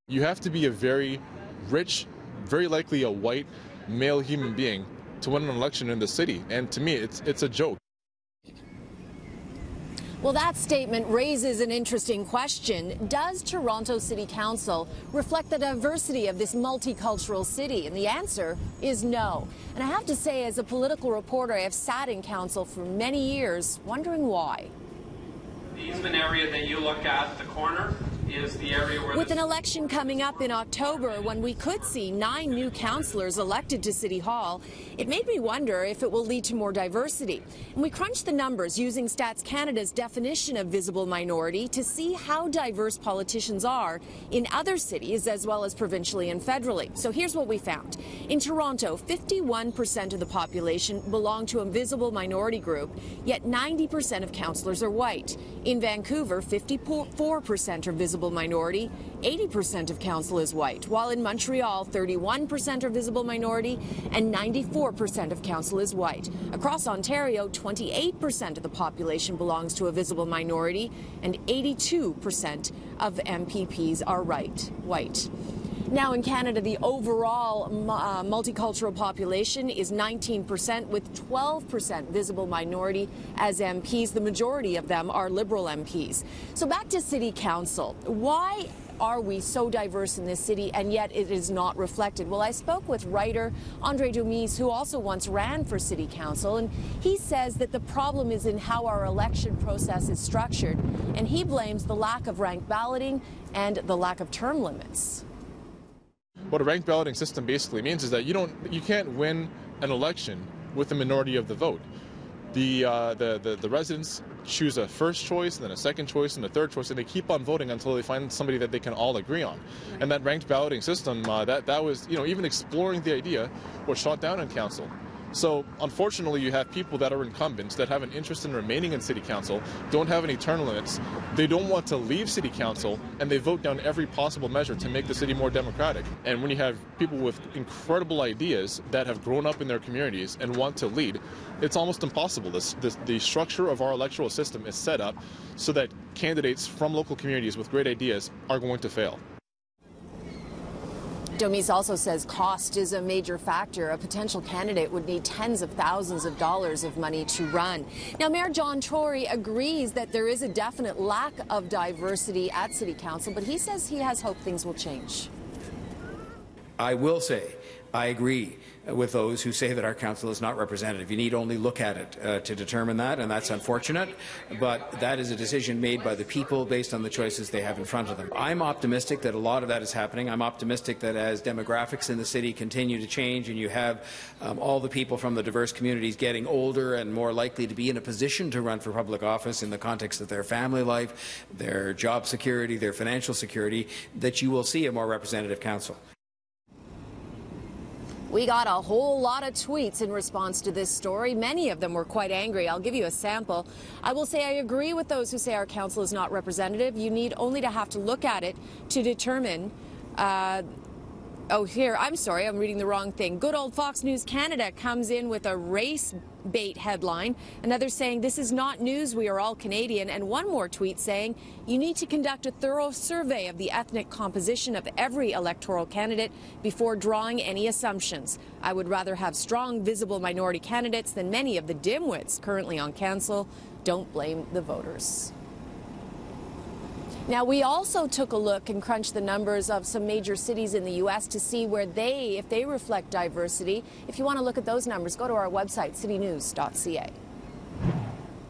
You have to be a very rich, very likely a white male human being to win an election in the city. And to me, it's a joke. Well, that statement raises an interesting question. Does Toronto City Council reflect the diversity of this multicultural city? And the answer is no. And I have to say, as a political reporter, I have sat in council for many years, wondering why. The Eastman area that you look at, the corner, is the area where... With an election coming up in October when we could see 9 new councillors elected to City Hall, it made me wonder if it will lead to more diversity. And we crunched the numbers using Stats Canada's definition of visible minority to see how diverse politicians are in other cities as well as provincially and federally. So here's what we found. In Toronto, 51% of the population belong to a visible minority group, yet 90% of councillors are white. In Vancouver, 54% are visible minority, 80% of council is white, while in Montreal, 31% are visible minority and 94% of council is white. Across Ontario, 28% of the population belongs to a visible minority and 82% of MPPs are white. Now in Canada, the overall multicultural population is 19%, with 12% visible minority as MPs. The majority of them are Liberal MPs. So back to City Council. Why are we so diverse in this city and yet it is not reflected? Well, I spoke with writer Andre Dumise, who also once ran for City Council, and he says that the problem is in how our election process is structured, and he blames the lack of ranked balloting and the lack of term limits. What a ranked balloting system basically means is that you can't win an election with a minority of the vote. The residents choose a first choice, and then a second choice, and a third choice, and they keep on voting until they find somebody that they can all agree on. And that ranked balloting system, that was, even exploring the idea, was shot down in council. So unfortunately, you have people that are incumbents that have an interest in remaining in City Council, don't have any term limits, they don't want to leave City Council, and they vote down every possible measure to make the city more democratic. And when you have people with incredible ideas that have grown up in their communities and want to lead, it's almost impossible. The structure of our electoral system is set up so that candidates from local communities with great ideas are going to fail. Dumise also says cost is a major factor. A potential candidate would need tens of thousands of dollars of money to run. Now, Mayor John Tory agrees that there is a definite lack of diversity at City Council, but he says he has hope things will change. I will say I agree with those who say that our council is not representative. You need only look at it to determine that, and that's unfortunate, but that is a decision made by the people based on the choices they have in front of them. I'm optimistic that a lot of that is happening. I'm optimistic that as demographics in the city continue to change and you have all the people from the diverse communities getting older and more likely to be in a position to run for public office in the context of their family life, their job security, their financial security, that you will see a more representative council. We got a whole lot of tweets in response to this story. Many of them were quite angry. I'll give you a sample. I will say I agree with those who say our council is not representative. You need only to have to look at it to determine I'm sorry, I'm reading the wrong thing. Good old Fox News Canada comes in with a race bait headline. Another saying, this is not news, we are all Canadian. And one more tweet saying, you need to conduct a thorough survey of the ethnic composition of every electoral candidate before drawing any assumptions. I would rather have strong, visible minority candidates than many of the dimwits currently on council. Don't blame the voters. Now, we also took a look and crunched the numbers of some major cities in the U.S. to see where if they reflect diversity. If you want to look at those numbers, go to our website, citynews.ca.